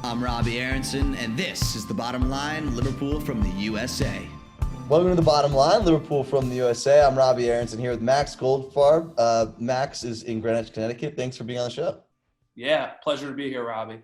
I'm Robbie Aronson, and this is The Bottom Line, Liverpool from the USA. Welcome to The Bottom Line, Liverpool from the USA. I'm Robbie Aronson here with Max Goldfarb. Max is in Greenwich, Connecticut. Thanks for being on the show. Yeah, pleasure to be here, Robbie.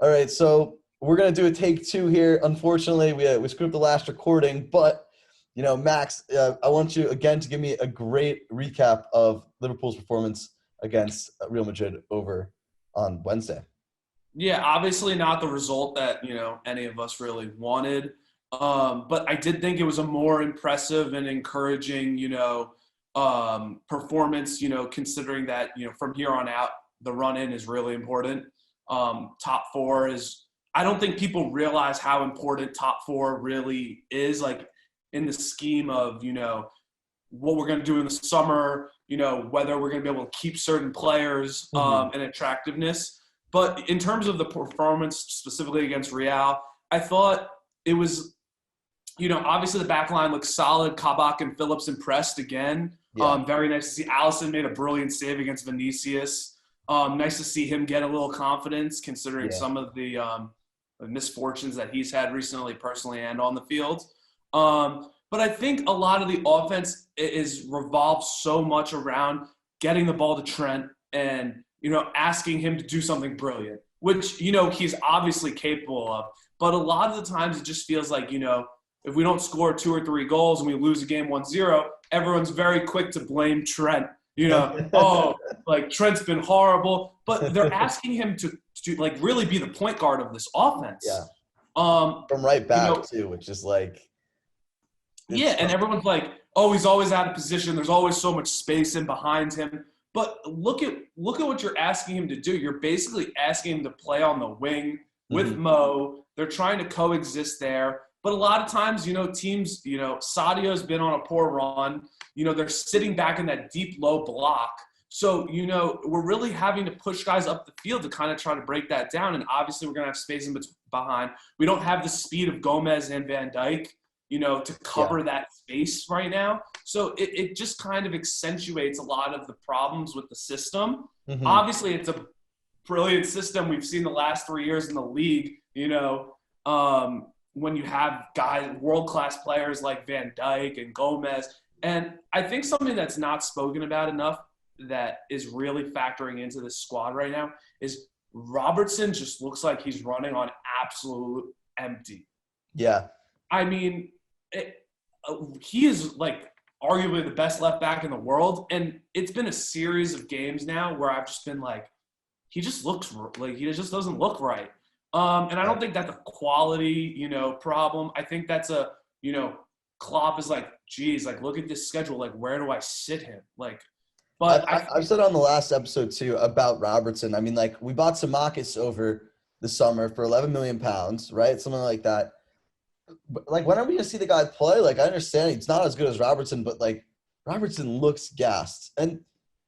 All right, so we're going to do a take two here. Unfortunately, we screwed up the last recording, but, Max, I want you again to give me a great recap of Liverpool's performance against Real Madrid over on Wednesday. Yeah, obviously not the result that, any of us really wanted. But I did think it was a more impressive and encouraging, performance, considering that, from here on out, the run-in is really important. Top four is – I don't think people realize how important top four really is, like, in the scheme of, what we're going to do in the summer, whether we're going to be able to keep certain players and attractiveness. But in terms of the performance specifically against Real, I thought it was – obviously the back line looked solid. Kabak and Phillips impressed again. Yeah. Very nice to see. Allison made a brilliant save against Vinicius. Nice to see him get a little confidence considering some of the misfortunes that he's had recently, personally and on the field. But I think a lot of the offense is revolved so much around getting the ball to Trent and, asking him to do something brilliant, which, he's obviously capable of. But a lot of the times it just feels like, if we don't score 2 or 3 goals and we lose a game 1-0, everyone's very quick to blame Trent. Trent's been horrible. But they're asking him to really be the point guard of this offense. Yeah. From right back, too, which is like – and everyone's like, oh, he's always out of position. There's always so much space in behind him. But look at what you're asking him to do. You're basically asking him to play on the wing with Mo. They're trying to coexist there. But a lot of times, teams, Sadio's been on a poor run. They're sitting back in that deep, low block. So, we're really having to push guys up the field to kind of try to break that down. And obviously, we're going to have space in behind. We don't have the speed of Gomez and Van Dijk, to cover that space right now. So it just kind of accentuates a lot of the problems with the system. Obviously, it's a brilliant system. We've seen the last 3 years in the league, when you have guys, world-class players like Van Dijk and Gomez. And I think something that's not spoken about enough that is really factoring into this squad right now is Robertson just looks like he's running on absolute empty. Yeah. I mean, he is like arguably the best left back in the world. And it's been a series of games now where I've just been like, he just doesn't look right. And I don't think that's a quality, problem. I think that's a, Klopp is like, geez, like, look at this schedule. Like, where do I sit him? Like, but I've said on the last episode, too, about Robertson. I mean, like, we bought Samakis over the summer for £11 million, right? Something like that. But, like, when are we going to see the guy play? Like, I understand he's not as good as Robertson, but, like, Robertson looks gassed. And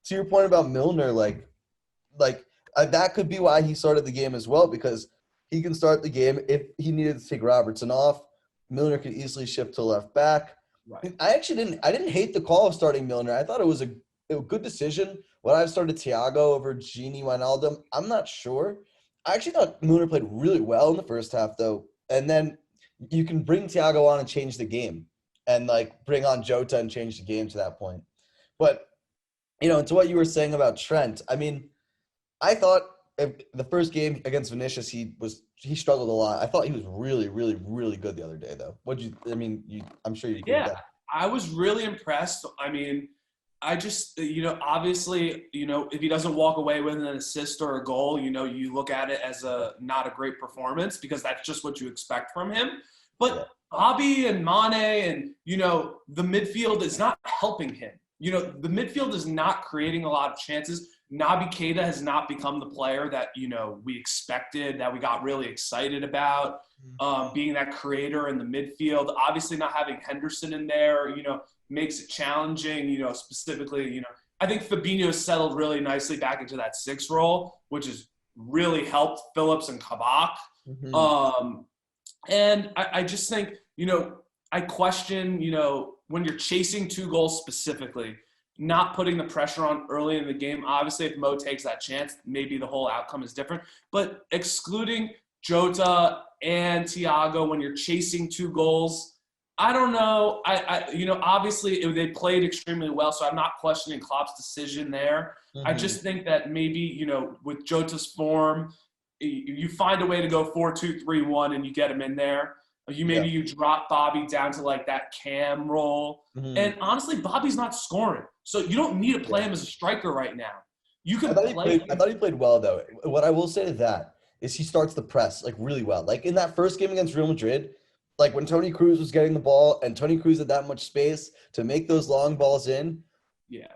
to your point about Milner, that could be why he started the game as well, because he can start the game if he needed to take Robertson off. Milner could easily shift to left back. Right. I didn't hate the call of starting Milner. I thought it was a good decision. Would I have started Thiago over Gini Wijnaldum? I'm not sure. I actually thought Milner played really well in the first half, though. And then you can bring Thiago on and change the game, and like bring on Jota and change the game to that point. But to what you were saying about Trent, I mean, I thought the first game against Vinicius, he struggled a lot. I thought he was really, really, really good the other day, though. I'm sure you agree with that. I was really impressed. I mean, I just, obviously, if he doesn't walk away with an assist or a goal, you look at it as not a great performance because that's just what you expect from him. But Bobby and Mane and, the midfield is not helping him. The midfield is not creating a lot of chances. Naby Keita has not become the player that, we expected, that we got really excited about, being that creator in the midfield. Obviously not having Henderson in there, makes it challenging, specifically, I think Fabinho settled really nicely back into that 6 role, which has really helped Phillips and Kabak. And I just think, I question, when you're chasing 2 goals specifically, not putting the pressure on early in the game. Obviously, if Mo takes that chance, maybe the whole outcome is different. But excluding Jota and Thiago when you're chasing 2 goals. I don't know. Obviously they played extremely well, so I'm not questioning Klopp's decision there. I just think that maybe, with Jota's form, you find a way to go 4-2-3-1 and you get him in there. You drop Bobby down to like that cam role. And honestly, Bobby's not scoring. So you don't need to play him as a striker right now. You can I thought he played well, though. What I will say to that is he starts the press like really well. Like in that first game against Real Madrid, like when Toni Kroos was getting the ball and Toni Kroos had that much space to make those long balls in. Yeah.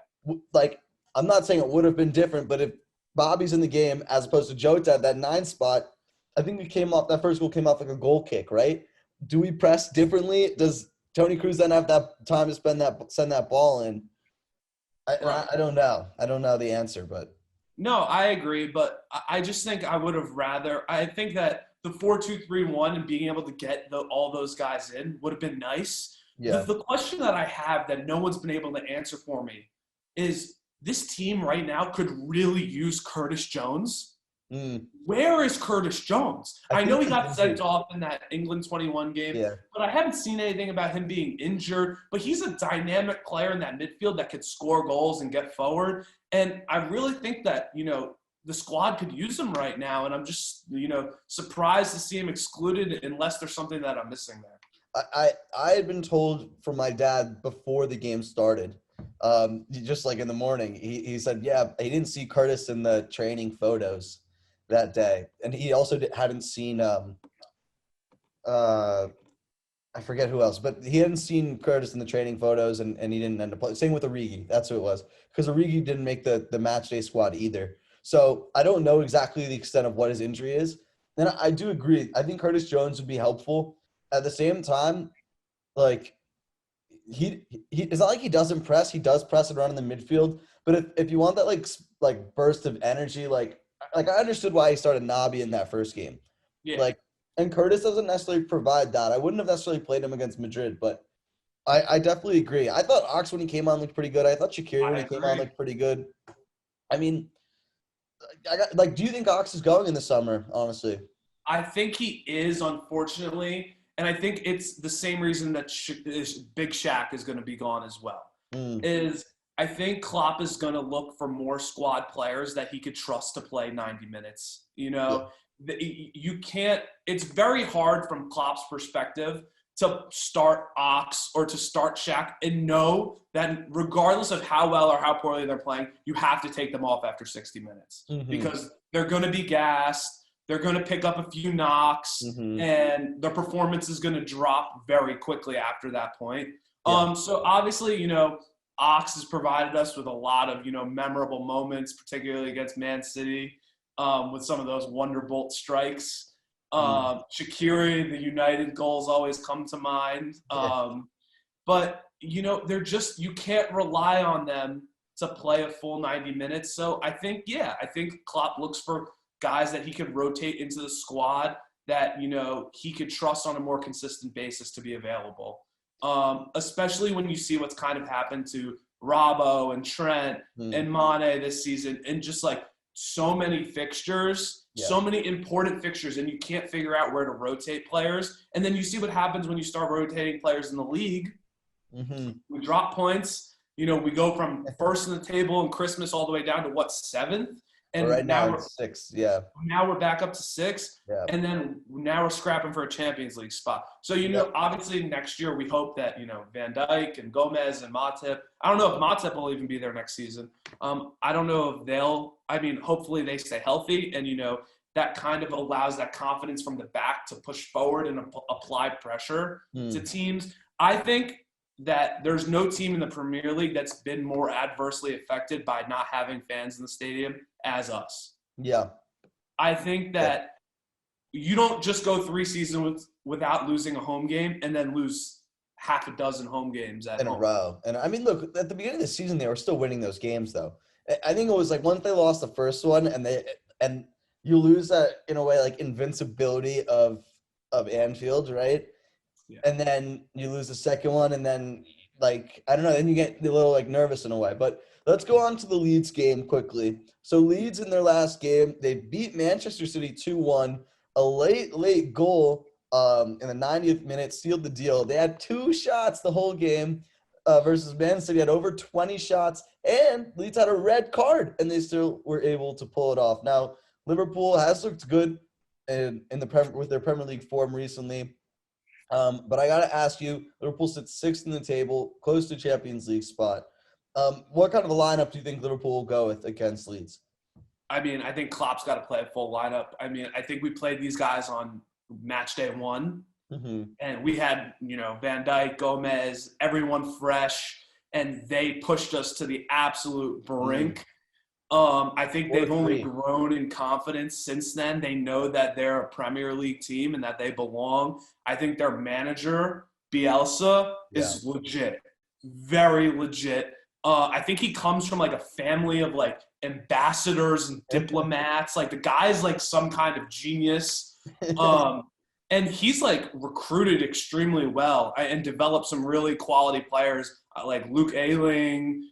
Like, I'm not saying it would have been different, but if Bobby's in the game as opposed to Jota at that 9 spot, I think that first goal came off like a goal kick, right? Do we press differently? Does Toni Kroos then have that time to send that ball in? I don't know. I don't know the answer, but. No, I agree, but I just think I would have I think that the 4-2-3-1 and being able to get all those guys in would have been nice. Yeah. The question that I have that no one's been able to answer for me is this team right now could really use Curtis Jones. Where is Curtis Jones? I know he got sent off in that England 21 game, but I haven't seen anything about him being injured. But he's a dynamic player in that midfield that could score goals and get forward. And I really think that, the squad could use him right now. And I'm just, surprised to see him excluded unless there's something that I'm missing there. I had been told from my dad before the game started, just like in the morning, he said, he didn't see Curtis in the training photos that day. And he also hadn't seen, I forget who else, but he hadn't seen Curtis in the training photos and he didn't end up playing. Same with Origi. That's who it was. Because Origi didn't make the match day squad either. So I don't know exactly the extent of what his injury is. And I do agree. I think Curtis Jones would be helpful. At the same time, like he it's not like he doesn't press. He does press and run in the midfield. But if you want that like burst of energy, like I understood why he started Nabi in that first game. Yeah. And Curtis doesn't necessarily provide that. I wouldn't have necessarily played him against Madrid, but I definitely agree. I thought Ox when he came on looked pretty good. I thought Shaqiri when he came on looked pretty good. I mean, do you think Ox is going in the summer, honestly? I think he is, unfortunately. And I think it's the same reason that Big Shaq is going to be gone as well. I think Klopp is going to look for more squad players that he could trust to play 90 minutes. You can't – it's very hard from Klopp's perspective to start Ox or to start Shaq and know that regardless of how well or how poorly they're playing, you have to take them off after 60 minutes because they're going to be gassed. They're going to pick up a few knocks, and their performance is going to drop very quickly after that point. So obviously, Ox has provided us with a lot of, memorable moments, particularly against Man City, with some of those Wonderbolt strikes. Shaqiri, the United goals always come to mind. But, they're just – you can't rely on them to play a full 90 minutes. So I think Klopp looks for guys that he could rotate into the squad that, he could trust on a more consistent basis to be available. Especially when you see what's kind of happened to Robbo and Trent and Mane this season and just like so many fixtures, so many important fixtures, and you can't figure out where to rotate players. And then you see what happens when you start rotating players in the league. We drop points. We go from first in the table in Christmas all the way down to 7th? And right now it's 6th, Now we're back up to 6th, and then now we're scrapping for a Champions League spot. So, obviously next year we hope that, Van Dijk and Gomez and Matip – I don't know if Matip will even be there next season. I don't know if hopefully they stay healthy and, that kind of allows that confidence from the back to push forward and apply pressure to teams. I think that there's no team in the Premier League that's been more adversely affected by not having fans in the stadium as us. Yeah. I think that you don't just go 3 seasons without losing a home game and then lose half a dozen home games in a row. And look, at the beginning of the season, they were still winning those games though. I think it was like once they lost the first one and you lose that in a way like invincibility of Anfield, right? Yeah. And then you lose the second one, and then then you get a little nervous in a way. But let's go on to the Leeds game quickly. So Leeds in their last game, they beat Manchester City 2-1 a late goal in the 90th minute sealed the deal. They had 2 shots the whole game versus Man City had over 20 shots, and Leeds had a red card, and they still were able to pull it off. Now, Liverpool has looked good with their Premier League form recently. But I got to ask you, Liverpool sits 6th in the table, close to Champions League spot. What kind of a lineup do you think Liverpool will go with against Leeds? I mean, I think Klopp's got to play a full lineup. I mean, I think we played these guys on match day 1. And we had, Van Dijk, Gomez, everyone fresh, and they pushed us to the absolute brink. I think they've only grown in confidence since then. They know that they're a Premier League team and that they belong. I think their manager, Bielsa, is legit, very legit. I think he comes from like a family of like ambassadors and diplomats. Like the guy's like some kind of genius. And he's like recruited extremely well and developed some really quality players like Luke Ayling,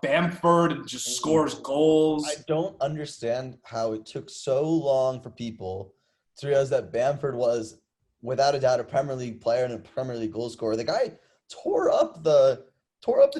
Bamford just scores goals. I don't understand how it took so long for people to realize that Bamford was, without a doubt, a Premier League player and a Premier League goal scorer. The guy tore up the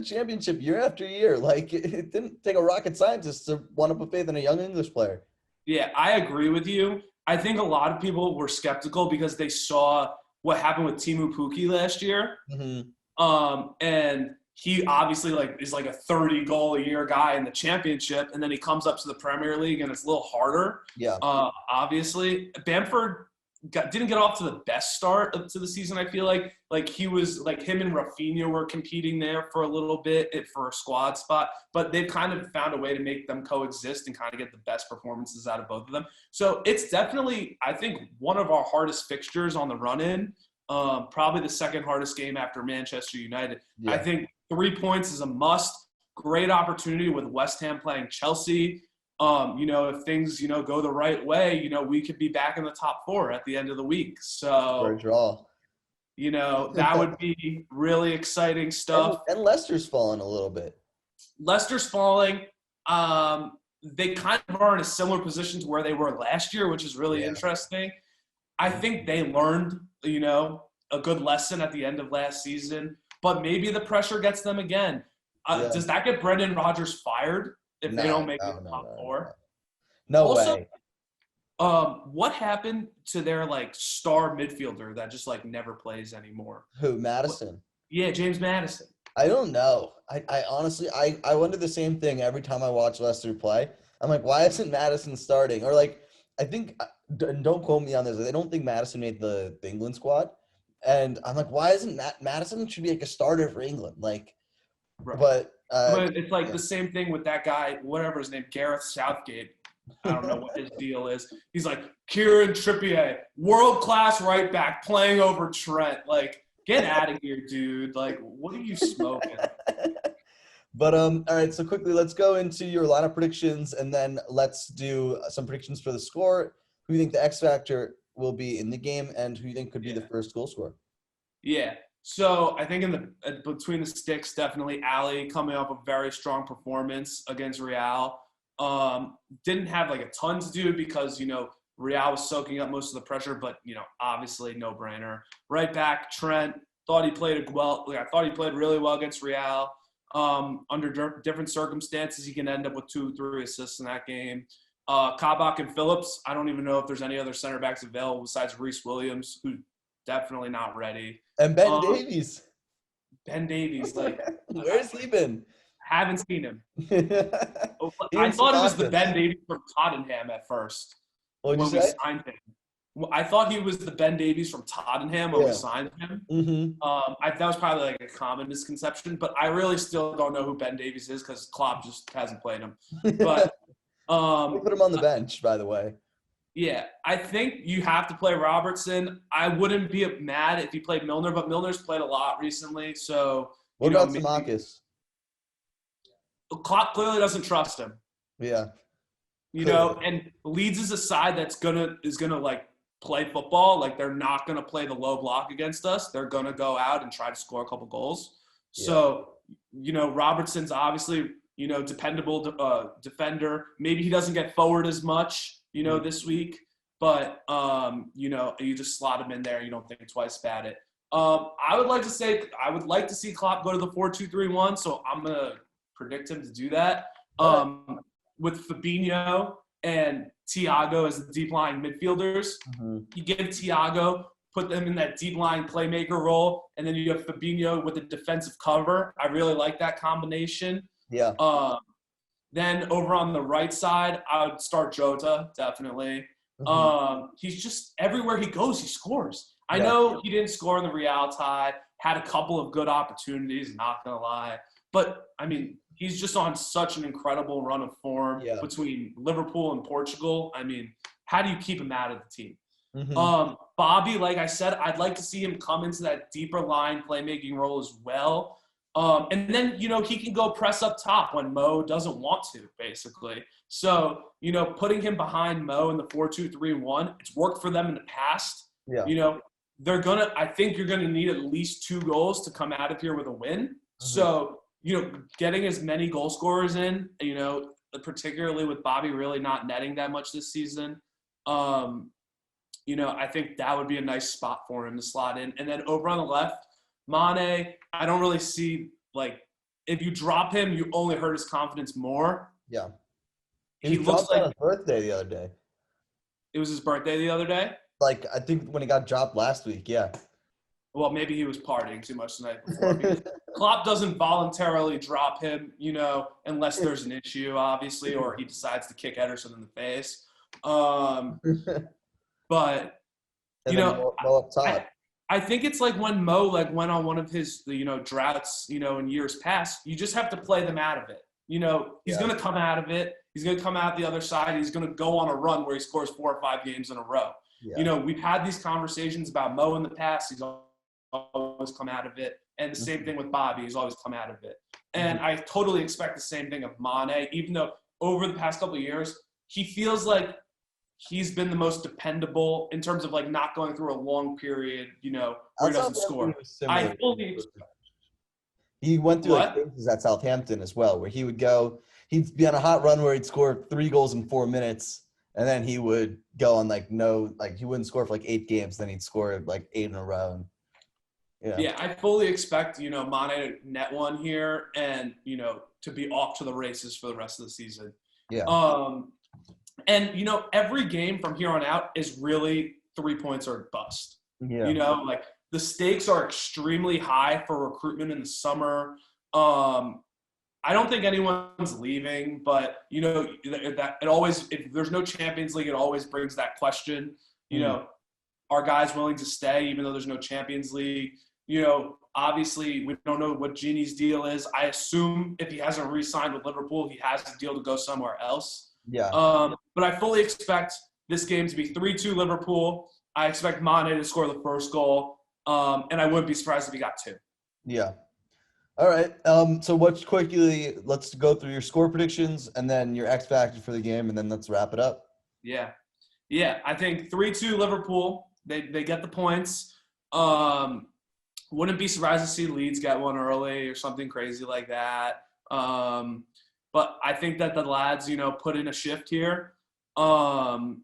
championship year after year. Like, it didn't take a rocket scientist to want to put faith in a young English player. Yeah, I agree with you. I think a lot of people were skeptical because they saw what happened with Timu Pukki last year. And he obviously is like a 30-goal-a-year guy in the championship, and then he comes up to the Premier League, and it's a little harder. Obviously. Bamford didn't get off to the best start to the season, I feel like. Like, he was – like, him and Rafinha were competing there for a little bit for a squad spot. But they've kind of found a way to make them coexist and kind of get the best performances out of both of them. So it's definitely, I think, one of our hardest fixtures on the run-in. Probably the second hardest game after Manchester United. I think 3 points is a must. Great opportunity with West Ham playing Chelsea. If things, go the right way, we could be back in the top 4 at the end of the week. So for a draw. That would be really exciting stuff. And Leicester's fallen a little bit. Leicester's falling. They kind of are in a similar position to where they were last year, which is really interesting. I think they learned, a good lesson at the end of last season, but maybe the pressure gets them again. Does that get Brendan Rodgers fired if they don't make the top 4? No way. What happened to their star midfielder that just never plays anymore? Who, Madison? Yeah, James Madison. I don't know. I honestly, I wonder the same thing every time I watch Leicester play. I'm like, why isn't Madison starting? Or I think, and don't quote me on this, I don't think Madison made the England squad. And I'm like, why isn't Madison should be a starter for England? Right. But it's the same thing with that guy, whatever his name, Gareth Southgate. I don't know what his deal is. He's like, Kieran Trippier, world-class right back, playing over Trent. Get out of here, dude. What are you smoking? But, all right, so quickly, let's go into your lineup predictions, and then let's do some predictions for the score. Who do you think the X factor will be in the game, and who do you think could be the first goal scorer? Yeah. So I think between the sticks, definitely Ali coming off a very strong performance against Real. Didn't have a ton to do because, Real was soaking up most of the pressure, but, obviously no brainer. Right back, Trent, thought he played well. I thought he played really well against Real. Under different circumstances, he can end up with 2-3 assists in that game. Kabak and Phillips, I don't even know if there's any other center backs available besides Reece Williams, who's definitely not ready. And Ben Davies. Ben Davies, where's he been? Haven't seen him. I thought it was the Ben Davies from Tottenham at first. What'd you say? We signed him. I thought he was the Ben Davies from Tottenham when we signed him. That was probably a common misconception, but I really still don't know who Ben Davies is because Klopp just hasn't played him. But we put him on the bench, by the way. Yeah, I think you have to play Robertson. I wouldn't be mad if he played Milner, but Milner's played a lot recently. So what about Tsimikas? Klopp clearly doesn't trust him. Yeah. And Leeds is a side that's gonna play football. They're not gonna play the low block against us. They're gonna go out and try to score a couple goals. Yeah. So, Robertson's obviously, dependable defender. Maybe he doesn't get forward as much, this week. but you just slot him in there. You don't think twice about it. I would like to see Klopp go to the 4-2-3-1, so I'm gonna predict him to do that. With Fabinho and Thiago as the deep lying midfielders. You give Thiago, put them in that deep lying playmaker role, and then you have Fabinho with a defensive cover. I really like that combination. Yeah. Then over on the right side, I would start Jota, definitely. He's just everywhere he goes, he scores. I know he didn't score in the Real tie, had a couple of good opportunities, not going to lie. But, I mean, he's just on such an incredible run of form between Liverpool and Portugal. I mean, how do you keep him out of the team? Bobby, like I said, I'd like to see him come into that deeper line playmaking role as well. And then, he can go press up top when Mo doesn't want to, basically. So, putting him behind Mo in the 4-2-3-1, it's worked for them in the past. Yeah. I think you're going to need at least 2 goals to come out of here with a win. So, getting as many goal scorers in, particularly with Bobby really not netting that much this season, I think that would be a nice spot for him to slot in. And then over on the left, Mane, I don't really see, if you drop him, you only hurt his confidence more. Yeah. He looks like his birthday the other day. It was his birthday the other day? I think when he got dropped last week, yeah. Well, maybe he was partying too much the night before. Because Klopp doesn't voluntarily drop him, unless there's an issue, obviously, or he decides to kick Ederson in the face. But, Mo up top. I think it's like when Mo went on one of his droughts, in years past. You just have to play them out of it. He's going to come out of it. He's going to come out the other side. He's going to go on a run where he scores 4 or 5 games in a row. Yeah. We've had these conversations about Mo in the past. He's always come out of it. And the same thing with Bobby. He's always come out of it. And I totally expect the same thing of Mane, even though over the past couple of years, he feels like he's been the most dependable in terms of not going through a long period, where he doesn't score. He went through phases at Southampton as well, where he'd be on a hot run where he'd score 3 goals in 4 minutes, and then he would go on he wouldn't score for 8 games, then he'd score 8 in a row. Yeah, I fully expect, Mane to net one here and, to be off to the races for the rest of the season. Yeah. And, every game from here on out is really 3 points or bust. Yeah. The stakes are extremely high for recruitment in the summer. I don't think anyone's leaving, but, that it always – if there's no Champions League, it always brings that question. Are guys willing to stay even though there's no Champions League? Obviously, we don't know what Gini's deal is. I assume if he hasn't re-signed with Liverpool, he has a deal to go somewhere else. Yeah. But I fully expect this game to be 3-2 Liverpool. I expect Mane to score the first goal, and I wouldn't be surprised if he got 2. Yeah. All right. So let's go through your score predictions and then your X factor for the game, and then let's wrap it up. Yeah. I think 3-2 Liverpool. They get the points. Wouldn't be surprised to see Leeds get one early or something crazy like that. But I think that the lads, put in a shift here. And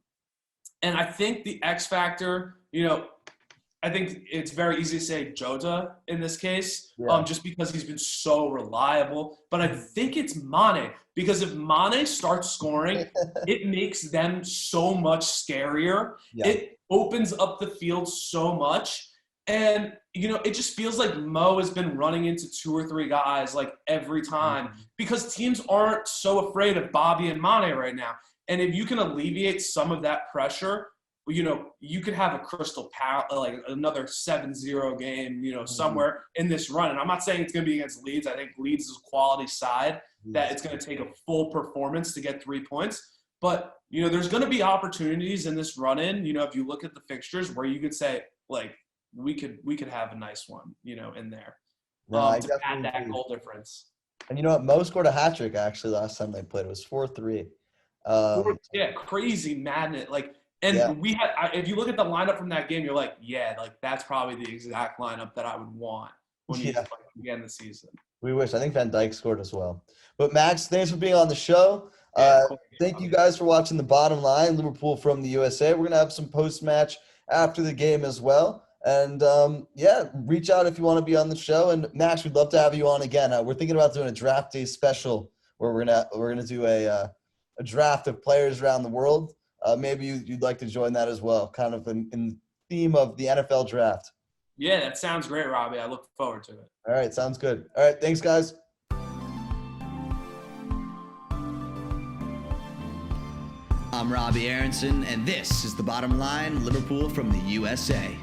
I think the X factor, I think it's very easy to say Jota in this case, just because he's been so reliable. But I think it's Mane, because if Mane starts scoring, it makes them so much scarier. Yeah. It opens up the field so much. And, it just feels like Mo has been running into 2 or 3 guys every time, because teams aren't so afraid of Bobby and Mane right now. And if you can alleviate some of that pressure, you could have a Crystal Palace, another 7-0 game, somewhere in this run. And I'm not saying it's going to be against Leeds. I think Leeds is a quality side that it's going to take a full performance to get 3 points. But, there's going to be opportunities in this run-in, if you look at the fixtures where you could say, we could have a nice one, in there to add that goal difference. And you know what? Mo scored a hat-trick, actually, last time they played. It was 4-3. Crazy madness. We had – if you look at the lineup from that game, you're that's probably the exact lineup that I would want when you begin the season. We wish. I think Van Dijk scored as well. But, Max, thanks for being on the show. Thank you guys for watching The Bottom Line, Liverpool from the USA. We're going to have some post-match after the game as well. And, reach out if you want to be on the show. And, Max, we'd love to have you on again. We're thinking about doing a draft day special where we're gonna do a draft of players around the world. Maybe you'd like to join that as well, kind of in theme of the NFL draft. Yeah, that sounds great, Robbie. I look forward to it. All right, sounds good. All right, thanks, guys. I'm Robbie Aronson, and this is The Bottom Line, Liverpool from the USA.